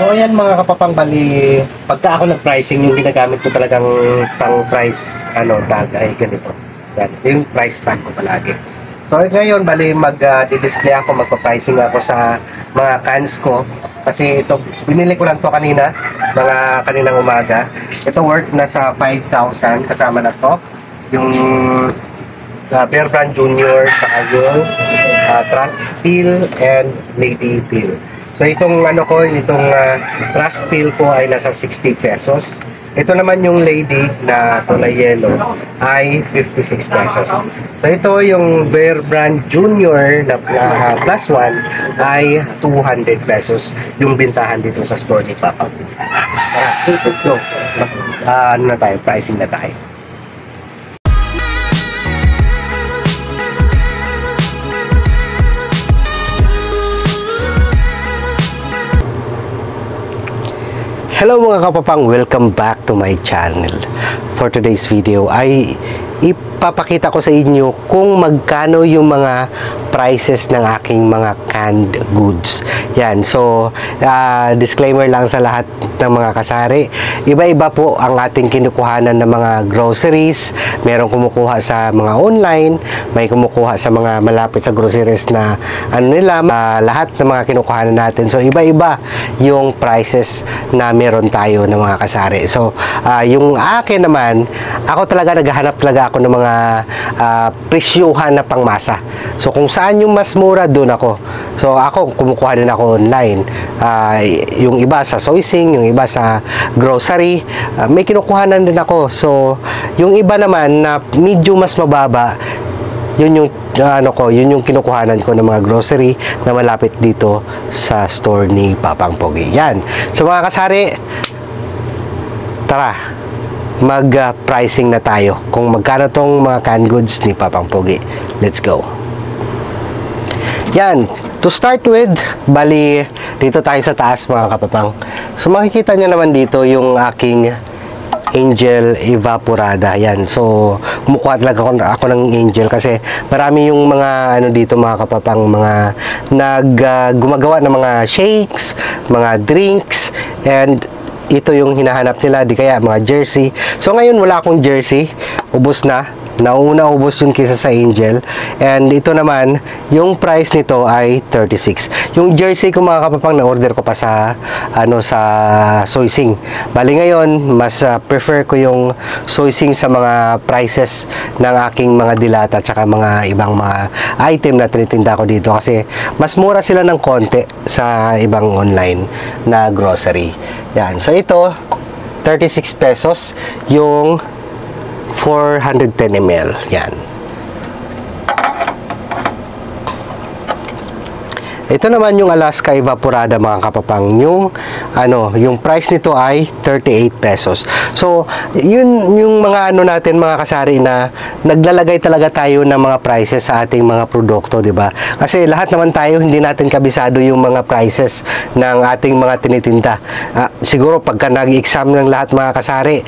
So ayan mga kapapang, bali pagka ako nag-pricing, yung ginagamit ko talagang pang price tag ay ganito. Yan, yung price tag ko palagi. So ngayon bali mag-display ako, magpa-pricing ako sa mga cans ko kasi ito binili ko lang to kanina, mga kaninang umaga. Ito worth na sa 5,000 kasama na to. Yung Bear Brand Junior saka yung Trust Peel and Lady Peel. So itong itong Trust Peel ko ay nasa 60 pesos. Ito naman yung Lady na kulay yellow ay 56 pesos. So ito yung Bear Brand Junior na plus 1 ay 200 pesos yung bintahan dito sa store ni Papa. Tara, let's go. Pricing na tayo. Hello mga kapapang, welcome back to my channel. For today's video ay ipapakita ko sa inyo kung magkano yung mga prices ng aking mga canned goods. Yan, so disclaimer lang sa lahat ng mga kasari. Iba-iba po ang ating kinukuhanan ng mga groceries. Merong kumukuha sa mga online, may kumukuha sa mga malapit sa groceries na lahat ng mga kinukuhanan natin. So iba-iba yung prices na meron tayo ng mga kasari. So yung akin naman, ako talaga naghahanap talaga ako ng mga presyuhan na pangmasa. So kung saan yung mas mura, doon ako. So ako kumukuha din ako online. Yung iba sa Soysing, yung iba sa grocery, may kinukuhanan din ako. So yung iba naman na medyo mas mababa, yun yung yun yung kinukuhanan ko ng mga grocery na malapit dito sa store ni Papang Pogi. Yan. So mga kasari, tara, mag-pricing na tayo kung magkano tong mga canned goods ni Papang Pogi. Let's go. Yan. To start with, bali dito tayo sa taas mga kapapang. So makikita nyo naman dito yung aking Angel Evaporada. Yan. So kumukuha talaga ako ng Angel kasi marami yung mga dito mga kapapang, mga gumagawa ng mga shakes, mga drinks, and ito yung hinahanap nila, di kaya mga jersey. So ngayon wala akong jersey, ubos na. Nauna ubos yung kisa sa Angel. And ito naman, yung price nito ay 36. Yung jersey ko mga kapapang, na-order ko pa sa sa Soysing. Bali ngayon, mas prefer ko yung Soysing sa mga prices ng aking mga dilata at saka mga ibang mga item na tinitinda ko dito kasi mas mura sila ng konti sa ibang online na grocery. Yan. So ito, 36 pesos yung 410 ml. Yan. Ito naman yung Alaska Evaporada mga kapapang. Yung yung price nito ay 38 pesos. So, yun yung mga natin mga kasari na naglalagay talaga tayo ng mga prices sa ating mga produkto, di ba? Kasi lahat naman tayo hindi natin kabisado yung mga prices ng ating mga tinitinda. Siguro pagka nag-exam ng lahat mga kasari,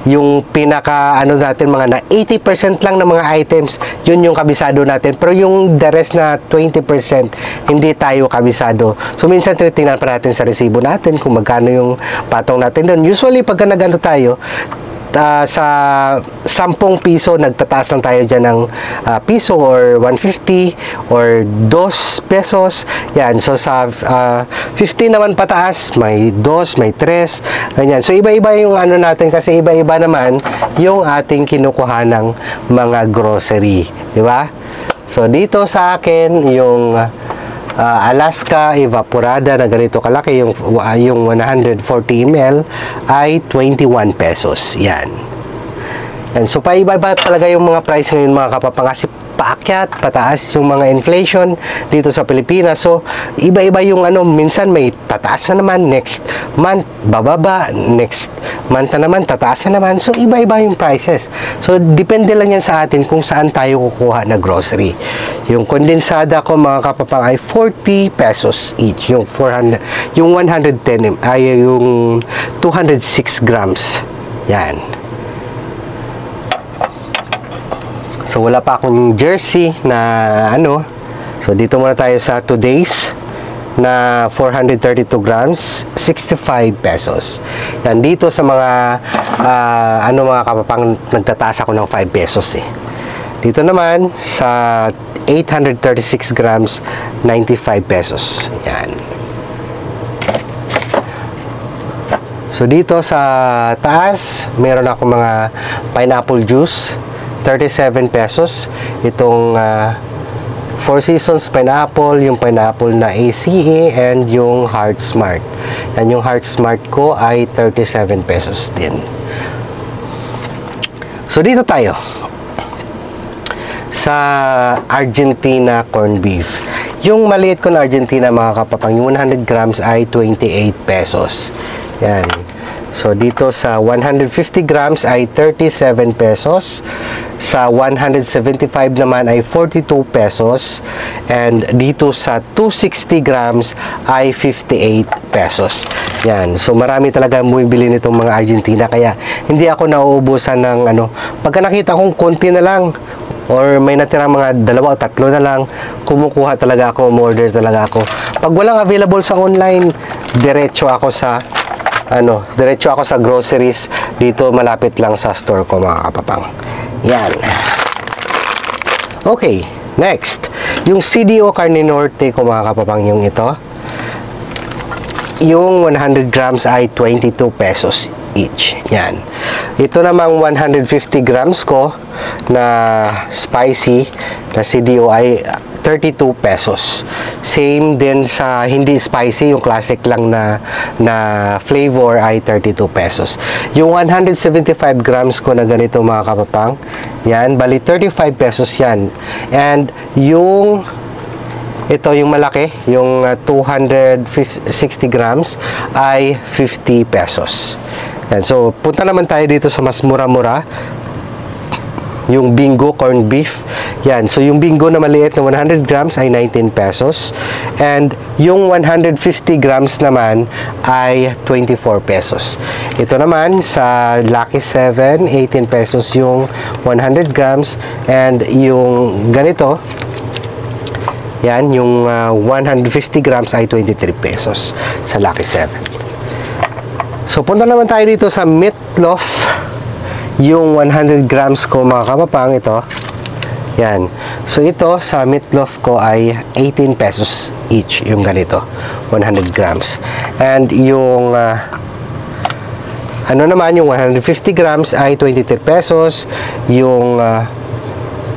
yung pinaka natin mga na 80% lang ng mga items, yun yung kabisado natin, pero yung the rest na 20% hindi tayo kabisado. So minsan tinitingnan pa natin sa resibo natin kung magkano yung patong natin doon. Usually pagka tayo sa 10 piso, nagtataas lang tayo dyan ng piso or 150 or 2 pesos. Yan. So sa 50 naman pataas, may 2, may 3. Ganyan. So iba-iba yung natin kasi iba-iba naman yung ating kinukuha ng mga grocery. Di ba? So dito sa akin, yung Alaska Evaporada na ganito kalaki, yung 140 ml ay 21 pesos. Yan. So paiba-iba talaga yung mga price ngayon mga kapapang kasi paakyat, pataas yung mga inflation dito sa Pilipinas. So iba-iba yung minsan may tataas na naman, next month bababa, next month na naman tataas na naman. So iba-iba yung prices. So depende lang yan sa atin kung saan tayo kukuha na grocery. Yung kondensada ko mga kapapang ay 40 pesos each. Yung 400, yung 110 ay yung 206 grams. Yan. So wala pa akong jersey na So dito muna tayo sa today's na 432 grams, 65 pesos. Yan, dito sa mga mga kapapang, nagtataas ako ng 5 pesos eh. Dito naman sa 836 grams, 95 pesos. Yan. So dito sa taas, meron ako mga pineapple juice, 37 pesos. Itong Four Seasons pineapple, yung pineapple na ACE, and yung Heart Smart. Yan, yung Heart Smart ko ay 37 pesos din. So dito tayo sa Argentina corned beef. Yung maliit ko na Argentina, mga kapapang, yung 100 grams ay 28 pesos. Yan. So dito sa 150 grams ay 37 pesos. Sa 175 naman ay 42 pesos. And dito sa 260 grams ay 58 pesos. Yan. So marami talaga bumibili nitong mga Argentina. Kaya hindi ako nauubusan ng pagka nakita kong konti na lang or may natirang mga 2 o 3 na lang, kumukuha talaga ako, umorder talaga ako. Pag walang available sa online, diretso ako sa groceries dito malapit lang sa store ko, mga kapapang. Yan. Okay, next. Yung CDO Carne Norte ko, mga kapapang, yung ito. Yung 100 grams ay 22 pesos each. Yan. Ito namang 150 grams ko na spicy na CDO ay 32 pesos. Same din sa hindi spicy, yung classic lang na flavor ay 32 pesos. Yung 175 grams ko na ganito, mga kapapang, yan, bali 35 pesos yan. And yung yung malaki, yung 260 grams ay 50 pesos. Yan. So, punta naman tayo dito sa mas mura-mura. Yung Bingo corned beef. Yan. So, yung Bingo na maliit na 100 grams ay 19 pesos. And yung 150 grams naman ay 24 pesos. Ito naman sa Lucky 7, 18 pesos yung 100 grams. And yung ganito, yan, yung 150 grams ay 23 pesos sa Lucky 7. So, punta naman tayo dito sa meatloaf. Yung 100 grams ko, mga kapapang, ito. Yan. So, ito sa meatloaf ko ay 18 pesos each, yung ganito, 100 grams. And yung naman, yung 150 grams ay 23 pesos. Yung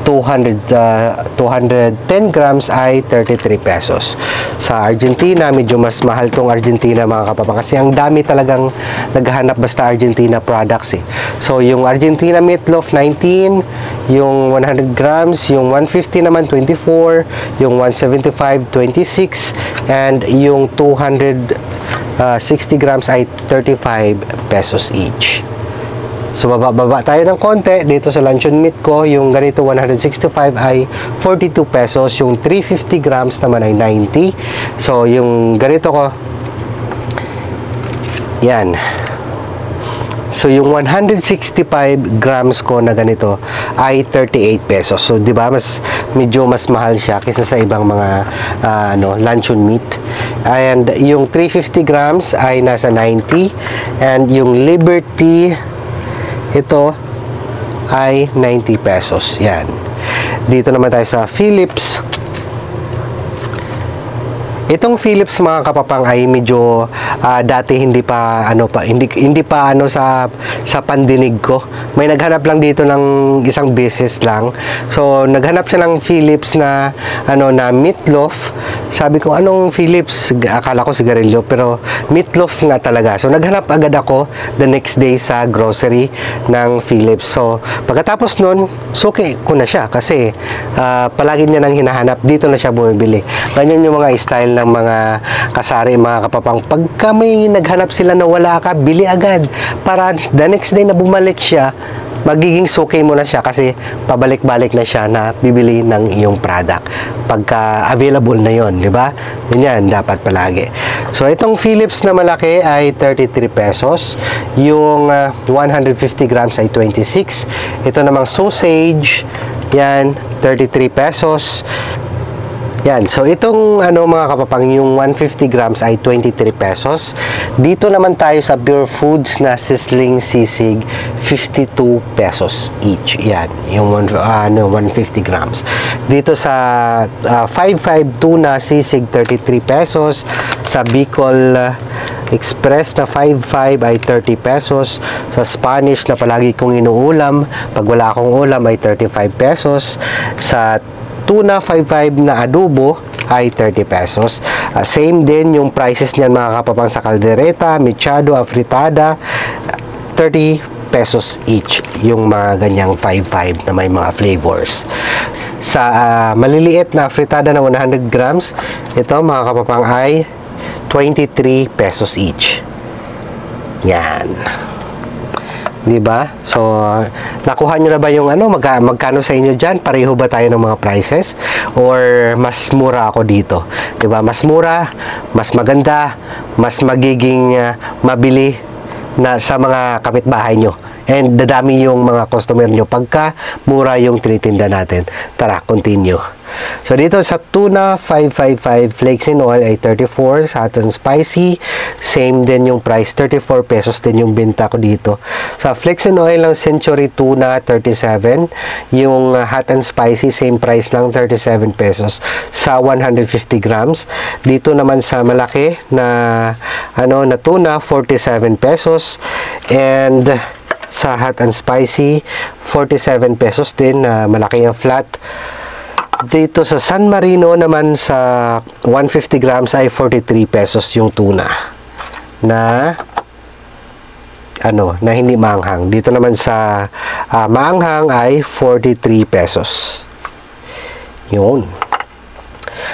210 grams ay 33 pesos. Sa Argentina, medyo mas mahal tong Argentina, mga kapapang, kasi ang dami talagang naghahanap basta Argentina products eh. So, yung Argentina meatloaf, 19, yung 100 grams, yung 150 naman, 24, yung 175, 26, and yung 260 grams ay 35 pesos each. So, baba tayo ng konti. Dito sa luncheon meat ko, yung ganito 165 ay 42 pesos. Yung 350 grams naman ay 90. So, yung ganito ko, yan. So, yung 165 grams ko na ganito ay 38 pesos. So, di ba, medyo mas mahal siya kaysa sa ibang mga luncheon meat. And yung 350 grams ay nasa 90. And yung Liberty, ito ay 90 pesos. Yan. Dito naman tayo sa Philips. Itong Philips, mga kapapang, ay medyo dati hindi pa sa pandinig ko. May naghanap lang dito ng isang business lang. So naghanap siya ng Philips na na meatloaf. Sabi ko, anong Philips? Akala ko sigarilyo, pero meatloaf nga talaga. So naghanap agad ako the next day sa grocery ng Philips. So pagkatapos nun, suki ko na siya kasi palagi niya nang hinahanap. Dito na siya bumibili. Ganyan yung mga style ng mga kasari, mga kapapang. Pagka may naghanap sila na wala ka, bili agad. Para the next day na bumalik siya, magiging suki mo na siya kasi pabalik-balik na siya na bibili ng iyong product. Pagka available na yon, di ba? Yan, dapat palagi. So, itong Philips na malaki ay 33 pesos. Yung 150 grams ay 26. Ito namang sausage, yan, 33 pesos. Yan. So, itong mga kapapang, yung 150 grams ay 23 pesos. Dito naman tayo sa Pure Foods na sizzling sisig, 52 pesos each. Yan. Yung 150 grams. Dito sa 5-5 tuna sisig, 33 pesos. Sa Bicol Express na 5-5 ay 30 pesos. Sa Spanish na palagi kong inuulam, pag wala akong ulam ay 35 pesos. Sa tuna 5-5 na adobo ay 30 pesos. Same din yung prices niyan mga kapapang sa caldereta, mechado, afritada, 30 pesos each yung mga ganyang 5-5 na may mga flavors. Sa maliliit na afritada na 100 grams, ito mga kapapang ay 23 pesos each. Yan. Diba? So, nakuha nyo na ba yung magkano sa inyo dyan? Pareho ba tayo ng mga prices? Or mas mura ako dito? Diba? Mas mura, mas maganda, mas magiging mabili na sa mga kapitbahay nyo. And dadami yung mga customer nyo pagka mura yung tinitinda natin. Tara, continue. So, dito sa tuna 555 flakes in oil ay 34. Sa hot and spicy, same din yung price. 34 pesos din yung benta ko dito. Sa flakes in oil ng Century tuna, 37. Yung hot and spicy, same price lang, 37 pesos sa 150 grams. Dito naman sa malaki na, na tuna, 47 pesos. And sa hot and spicy, 47 pesos din, malaki yung flat. Dito sa San Marino naman sa 150 grams ay 43 pesos yung tuna na na hindi maanghang. Dito naman sa maanghang ay 43 pesos. Yun.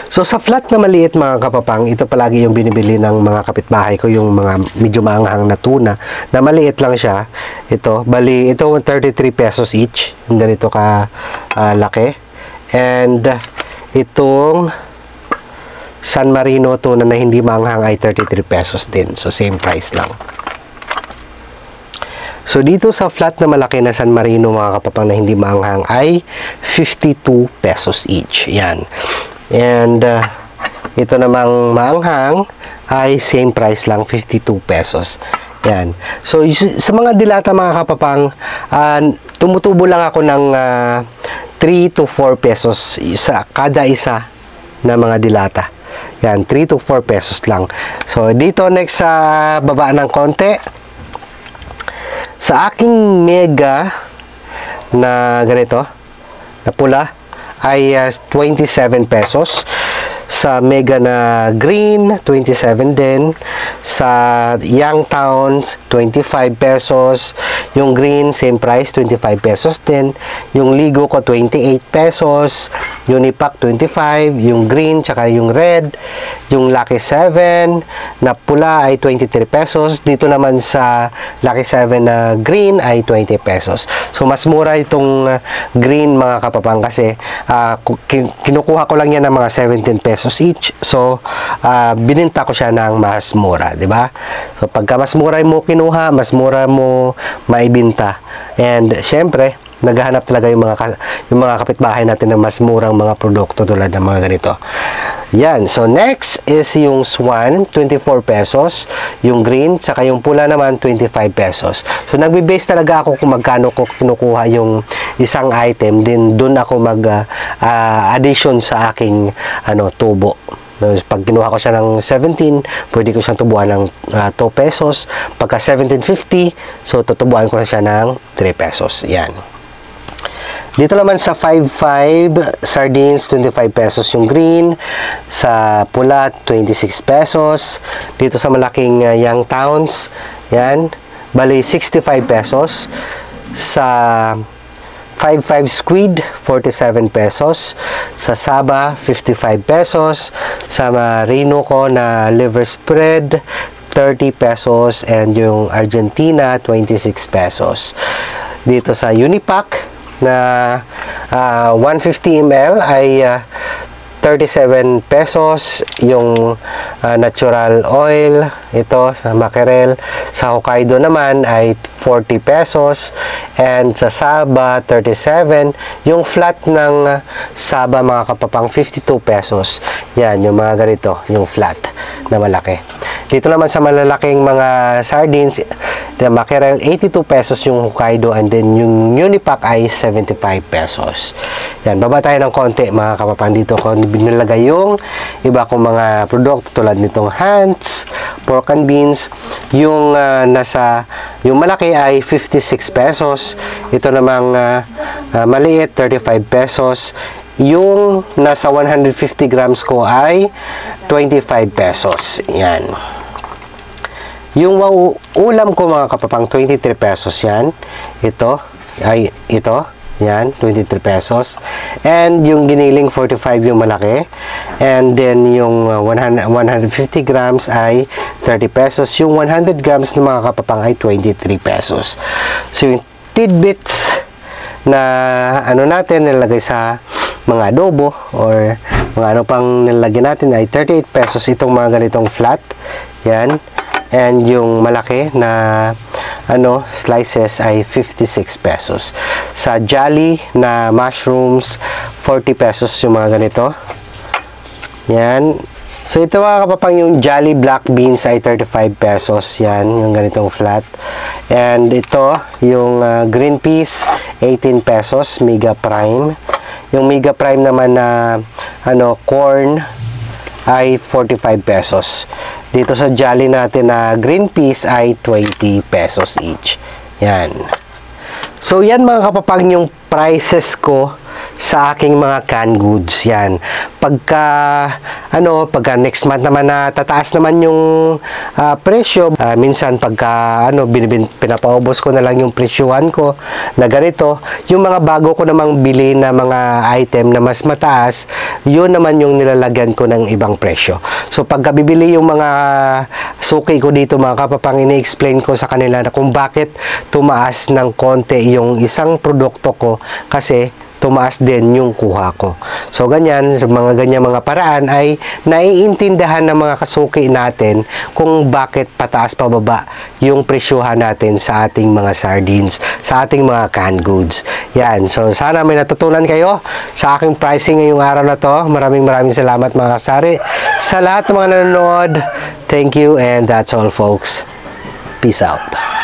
So sa flat na maliit mga kapapang, ito palagi yung binibili ng mga kapitbahay ko, yung mga medyo maanghang na tuna na maliit lang siya. Ito, bali ito 33 pesos each. Yung ganito ka laki. And itong San Marino tuna na hindi maanghang ay 33 pesos din. So same price lang. So dito sa flat na malaki na San Marino mga kapapang na hindi maanghang ay 52 pesos each. Yan. And ito namang maanghang ay same price lang, 52 pesos. Yan. So sa mga dilata mga kapapang, tumutubo lang ako ng 3 to 4 pesos sa kada isa na mga dilata. Yan, 3 to 4 pesos lang. So, dito next sa baba ng konti. Sa aking mega na ganito, na pula, ay 27 pesos. Sa mega na green, 27 din. Sa Young Towns, 25 pesos. Yung green, same price, 25 pesos din. Yung Ligo ko, 28 pesos. Unipack, 25. Yung green, tsaka yung red. Yung Lucky 7 na pula ay 23 pesos. Dito naman sa Lucky 7 na green ay 20 pesos. So, mas mura itong green mga kapapang kasi kinukuha ko lang yan ng mga 17 pesos each. So, bininta ko siya ng mas mura, di ba? So, pagka mas mura mo kinuha, mas mura mo maibinta. And, syempre, naghahanap talaga yung mga kapitbahay natin ng mas murang mga produkto tulad ng mga ganito. Yan. So, next is yung Swan, 24 pesos. Yung green, saka yung pula naman, 25 pesos. So, nagbe-base talaga ako kung magkano ko kinukuha yung isang item. Then, dun ako mag-addition sa aking tubo. Pag kinuha ko siya ng 17, pwede ko siyang tubuan ng 2 pesos. Pagka 17.50, so tutubuan ko na siya ng 3 pesos. Yan. Dito naman sa 5.5 sardines, 25 pesos yung green. Sa pula, 26 pesos. Dito sa malaking Young Towns, yan, bali 65 pesos. Sa 5.5 squid, 47 pesos. Sa Saba, 55 pesos. Sa Marino ko na liver spread, 30 pesos. And yung Argentina, 26 pesos. Dito sa Unipack na 150 ml ay 37 pesos. Yung natural oil, ito sa mackerel. Sa Hokkaido naman ay 40 pesos. And sa Saba, 37. Yung flat ng Saba, mga kapapang, 52 pesos. Yan, yung mga ganito, yung flat na malaki. Dito naman sa malalaking mga sardines, the mackerel, 82 pesos yung Hokkaido, and then yung Unipack ay 75 pesos. Yan, baba tayo ng konti, mga kapapang. Dito ko binilagay yung iba kong mga produkto tulad nitong Hans, pork and beans. Yung yung malaki ay 56 pesos. Ito namang maliit, 35 pesos. Yung nasa 150 grams ko ay 25 pesos. Yan. Yung ulam ko, mga kapapang, 23 pesos yan. Ito. Yan, 23 pesos. And yung giniling, 45 yung malaki. And then yung 150 grams ay 30 pesos. Yung 100 grams na mga kapapang ay 23 pesos. So yung tidbits na natin nilagay sa mga adobo or mga pang nilagay natin ay 38 pesos itong mga ganitong flat. Yan. And yung malaki na slices ay 56 pesos. Sa Jolly na mushrooms, 40 pesos yung mga ganito. Yan. So ito, mga kapapang, yung Jolly black beans ay 35 pesos. Yan, yung ganitong flat. And ito, yung green peas, 18 pesos, Mega Prime. Yung Mega Prime naman na corn ay 45 pesos. Dito sa Jolly natin na green peas ay 20 pesos each. Yan. So yan, mga kapapang, yung prices ko sa aking mga canned goods. Yan. Pagka next month naman na tataas naman yung presyo, minsan pagka pinapaubos ko na lang yung presyuhan ko na ganito, yung mga bago ko namang bili na mga item na mas mataas, yun naman yung nilalagyan ko ng ibang presyo. So pagka bibili yung mga suki ko dito, mga kapapang, ini-explain ko sa kanila na kung bakit tumaas ng konti yung isang produkto ko, kasi tumaas din yung kuha ko. So ganyan, sa mga ganyan mga paraan ay naiintindihan ng mga kasuki natin kung bakit pataas pababa yung presyuhan natin sa ating mga sardines, sa ating mga canned goods. Yan. So sana may natutunan kayo sa aking pricing ngayong araw na to. Maraming salamat, mga kasari. Sa lahat ng mga nanonood, thank you, and that's all, folks. Peace out.